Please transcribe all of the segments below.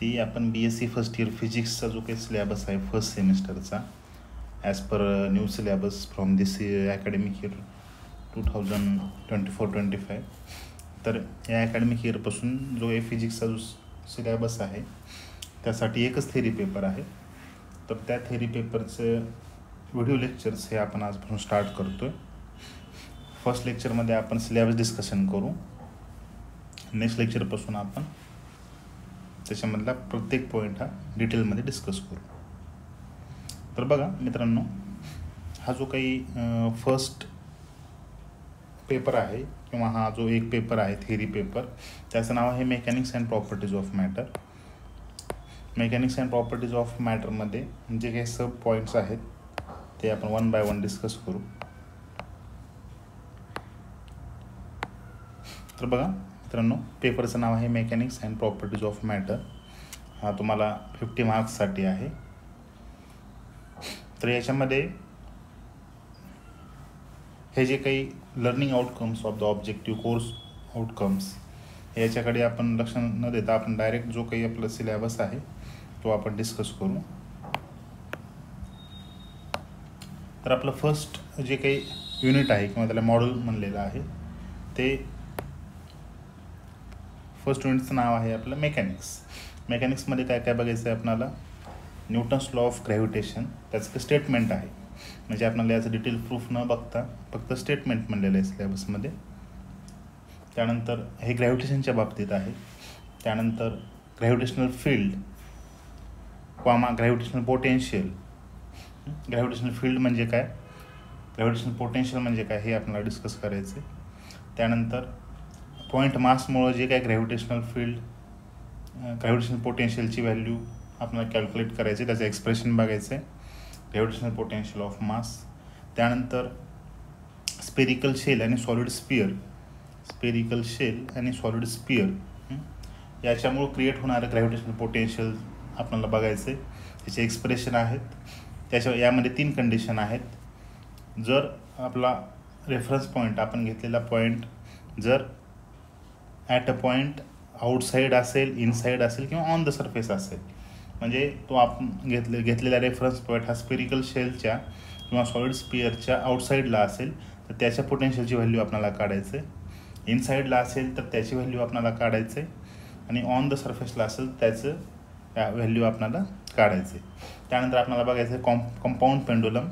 ती आपण BSc first year फिजिक्सचा जो काही सिलेबस आहे फर्स्ट सेमिस्टरचा as per new syllabus from this academic year 2024-25. तर या अकॅडमिक इयरपासून जो काही फिजिक्सचा जो सिलेबस आहे त्यासाठी एकच थेरी पेपर आहे. तर त्या थेरी पेपरचं व्हिडिओ लेक्चर्स हे आपण आजपासून स्टार्ट करतो आहे. फर्स्ट लेक्चरमध्ये आपण सिलेबस डिस्कशन करू. नेक्स्ट लेक्चरपासून आपण त्याच्यामधला प्रत्येक पॉईंट हा डिटेलमध्ये डिस्कस करू. तर बघा मित्रांनो, हा जो काही फर्स्ट पेपर आहे किंवा हा जो एक पेपर आहे थेरी पेपर, त्याचं नाव आहे mechanics and properties of matter. Mechanics and properties of मॅटरमध्ये जे काही सब पॉईंट्स आहेत ते आपण वन बाय वन डिस्कस करू. तर बघा मित्रांनो, पेपरचं नाव आहे mechanics and properties of matter. हा तुम्हाला 50 मार्क्ससाठी आहे. तर याच्यामध्ये हे जे काही learning outcomes of the objective course outcomes याच्याकडे आपण लक्ष न देता आपण डायरेक्ट जो काही आपला सिलेबस आहे तो आपण डिस्कस करू. तर आपलं फर्स्ट जे काही युनिट आहे किंवा त्याला मॉडेल म्हणलेलं आहे ते फर्स्ट युनिटचं नाव आहे आपलं मेकॅनिक्स. मेकॅनिक्समध्ये काय काय बघायचं आहे आपल्याला? न्यूटन्स लॉ ऑफ ग्रॅव्हिटेशन, त्याचं स्टेटमेंट आहे. म्हणजे आपल्याला याचं डिटेल प्रूफ न बघता फक्त स्टेटमेंट म्हणलेलं आहे सिलेबसमध्ये. त्यानंतर हे ग्रॅव्हिटेशनच्या बाबतीत आहे. त्यानंतर ग्रॅव्हिटेशनल फील्ड किंवा ग्रॅव्हिटेशनल पोटेन्शियल. ग्रॅव्हिटेशनल फील्ड म्हणजे काय, ग्रॅव्हिटेशनल पोटेन्शियल म्हणजे काय हे आपल्याला डिस्कस करायचं आहे. त्यानंतर पॉईंट मासमुळं जे काय ग्रॅव्हिटेशनल फील्ड ग्रॅव्हिटेशनल पोटेन्शियलची व्हॅल्यू आपल्याला कॅल्क्युलेट करायची, त्याचं एक्सप्रेशन बघायचं आहे, ग्रॅव्हिटेशनल पोटेन्शियल ऑफ मास. त्यानंतर स्पेरिकल शेल आणि सॉलिड स्पियर, स्पेरिकल शेल आणि सॉलिड स्पियर याच्यामुळं क्रिएट होणारं ग्रॅव्हिटेशनल पोटेन्शियल आपल्याला बघायचं आहे, त्याचे एक्सप्रेशन आहेत. यामध्ये 3 कंडिशन आहेत. जर आपला रेफरन्स पॉईंट आपण घेतलेला पॉईंट जर ॲट अ पॉईंट आउटसाईड असेल, इनसाईड असेल किंवा ऑन द सरफेस असेल, म्हणजे तो आपण घेतलेला रेफरन्स पॉईंट हा स्पेरिकल शेलच्या किंवा सॉलिड स्पियरच्या आउटसाईडला असेल तर त्याच्या पोटेन्शियलची व्हॅल्यू आपल्याला काढायचं आहे. इनसाईडला असेल तर त्याची व्हॅल्यू आपल्याला काढायचं आहे आणि ऑन द सरफेसला असेल त्याचं व्हॅल्यू आपल्याला काढायचं आहे. त्यानंतर आपल्याला बघायचं आहे कंपाऊंड पेंडुलम,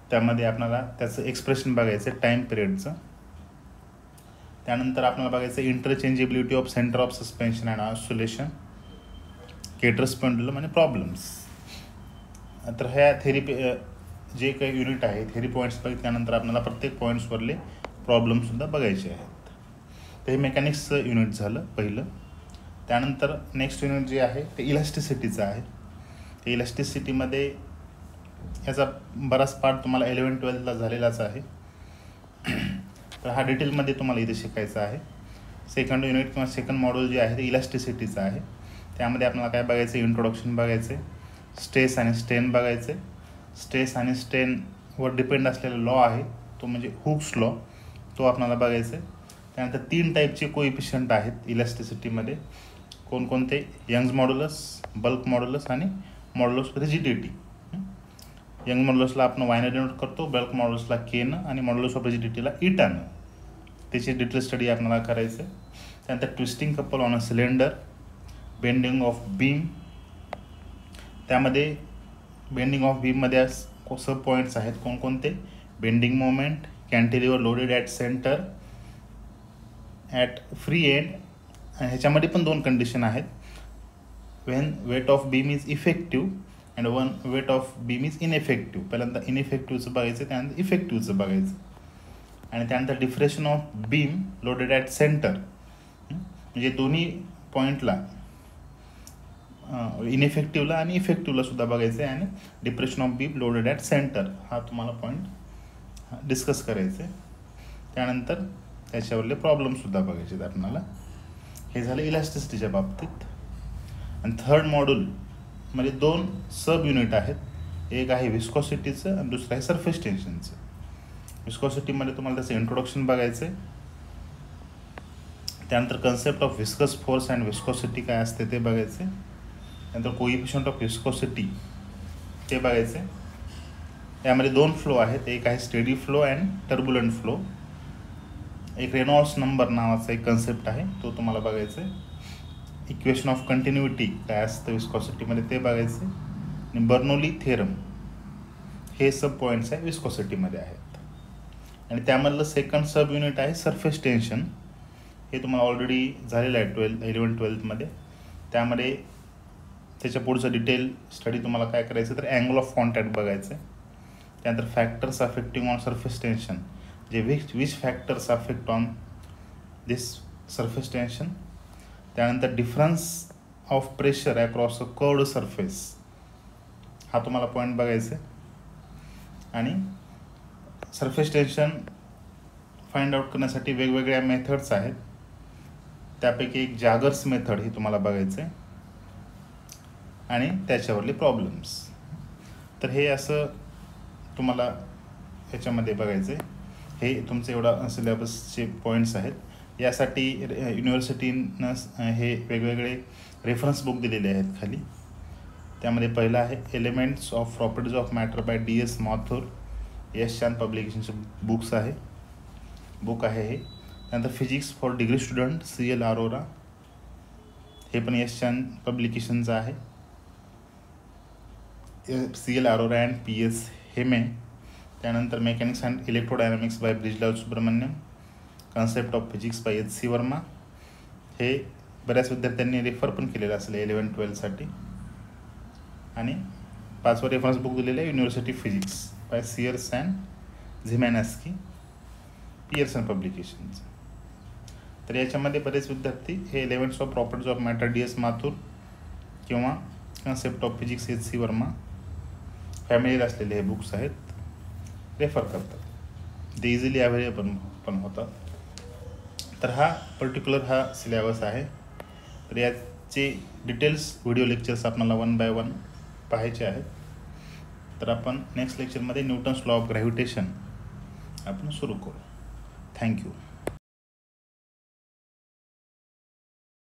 त्यामध्ये आपल्याला त्याचं एक्सप्रेशन बघायचं आहे टाईम पिरियडचं. त्यानंतर आपल्याला बघायचं interchangeability of centre of suspension and oscillation, caterers pendulum आणि प्रॉब्लेम्स. तर ह्या थेरी जे काही युनिट आहे थेरी पॉईंट्स बघितल्यानंतर आपल्याला प्रत्येक पॉईंट्सवरले प्रॉब्लेमसुद्धा बघायचे आहेत. तर हे मेकॅनिक्सचं युनिट झालं पहिलं. त्यानंतर नेक्स्ट युनिट जे आहे ते इलास्टिसिटीचं आहे. ते इलास्टिसिटीमध्ये ह्याचा बराच पार्ट तुम्हाला 11-12ला झालेलाच आहे. तर हा डिटेलमध्ये तुम्हाला इथे शिकायचा आहे. सेकंड युनिट किंवा सेकंड मॉड्यूल जे आहे ते इलास्टिसिटीचं आहे. त्यामध्ये आपल्याला काय बघायचं, इंट्रोडक्शन बघायचं आहे, स्ट्रेस आणि स्ट्रेन बघायचं आहे. स्ट्रेस आणि स्ट्रेनवर डिपेंड असलेला लॉ आहे तो म्हणजे हुक्स लॉ, तो आपल्याला बघायचा आहे. त्यानंतर 3 टाईपचे कोइफिशियंट आहेत इलास्टिसिटीमध्ये. कोणकोणते? यंग्स मॉड्युलस, बल्क मॉड्युलस आणि मॉड्युलस रिजिडिटी. यंग मॉड्युलसला आपण वायनं डिनोट करतो, बल्क मॉड्युलसला केनं आणि मॉड्युलस ऑफ रिजिडिटीला इटानं. त्याची डिटेल स्टडी आपल्याला करायचं आहे. त्यानंतर twisting couple on a cylinder, bending of beam. त्यामध्ये बेंडिंग ऑफ बीममध्ये सब पॉईंट्स आहेत कोणकोणते? Bending moment, cantilever loaded at centre, at free end. आणि ह्याच्यामध्ये पण 2 कंडिशन आहेत. When weight of beam is effective and one weight of beam is ineffective. पहिल्यांदा इनइफेक्टिव्हचं बघायचं, त्यानंतर इफेक्टिव्हचं बघायचं. आणि त्यानंतर deflection of beam loaded at centre, म्हणजे दोन्ही पॉईंटला इनइफेक्टिव्हला आणि इफेक्टिव्हला सुद्धा बघायचं आहे. आणि depression of beam loaded at centre हा तुम्हाला पॉईंट डिस्कस करायचं आहे. त्यानंतर त्याच्यावरले प्रॉब्लेमसुद्धा बघायचे आहेत आपल्याला. हे झालं इलास्टिसिटीच्या बाबतीत. आणि थर्ड मॉड्यूलमध्ये 2 सब युनिट आहेत. एक आहे विस्कॉसिटीचं आणि दुसरं आहे सरफेस टेन्शनचं. विस्कॉसिटीमध्ये तुम्हाला त्याचं इंट्रोडक्शन बघायचं आहे. त्यानंतर concept of viscous force and viscosity काय असते ते बघायचे. नंतर कोइफिशियंट ऑफ विस्कोसिटी ते बघायचे. यामध्ये 2 फ्लो आहेत, एक आहे steady flow and turbulent flow. एक रेनॉल्ड्स नंबर नावाचा एक कन्सेप्ट आहे, तो तुम्हाला बघायचा आहे. इक्वेशन ऑफ कंटिन्युटी काय असतं विस्कॉसिटीमध्ये ते बघायचे. आणि बर्नौली थेरम हे सब पॉईंट्स आहे विस्कॉसिटीमध्ये आहेत. आणि त्यामधलं सेकंड सब युनिट आहे सरफेस टेन्शन. हे तुम्हाला ऑलरेडी झालेलं आहे 11-12मध्ये. त्यामध्ये त्याच्या पुढचं डिटेल स्टडी तुम्हाला काय करायचं तर अँगल ऑफ कॉन्टॅक्ट बघायचं आहे. त्यानंतर factors affecting on surface tension, जे which factors affect on this surface tension. त्यानंतर difference of pressure across a curved surface, हा तुम्हाला पॉईंट बघायचा आहे. आणि सरफेस टेन्शन फाइंड आउट करण्यासाठी वेगवेगळ्या मेथड्स आहेत, त्यापैकी एक जागर्स मेथड ही तुम्हाला बघायचं आहे. आणि त्याच्यावरले प्रॉब्लेम्स. तर हे असं तुम्हाला ह्याच्यामध्ये बघायचं आहे. हे तुमचं एवढा सिलेबसचे पॉईंट्स आहेत. यासाठी युनिव्हर्सिटीनं हे वेगवेगळे रेफरन्स बुक दिलेले आहेत खाली. त्यामध्ये पहिलं आहे elements of properties of matter by DS Mathur, Yash Chand पब्लिकेशनचे बुक्स आहे, बुक आहे हे. त्यानंतर physics for degree student CL Arora, हे पण यश चांद पब्लिकेशनचं आहे. CL Arora and PS Hemne. त्यानंतर mechanics and electrodynamics by Brijlal Subramanyam, concept of physics by HC Verma. हे बऱ्याच विद्यार्थ्यांनी रेफर पण केलेलं असेल 11-12साठी. आणि 5वं रेफरन्स बुक दिलेलं आहे university physics by Sears and Zemansky, Pearson पब्लिकेशनचं. तर याच्यामध्ये बरेच विद्यार्थी हे elements of properties of matter DS Mathur किंवा concept of physics HC Verma फॅमिलीला असलेले हे बुक्स आहेत, रेफर करतात. ते इझिली अवेलेबल पण होतात. तर हा पर्टिक्युलर सिलेबस आहे. तर याचे डिटेल्स व्हिडिओ लेक्चर्स आपल्याला 1 by 1 पाहायचे आहेत. तर आपण नेक्स्ट लेक्चरमध्ये न्यूटन्स लॉ ऑफ ग्रॅव्हिटेशन आपण सुरू करू. थँक्यू.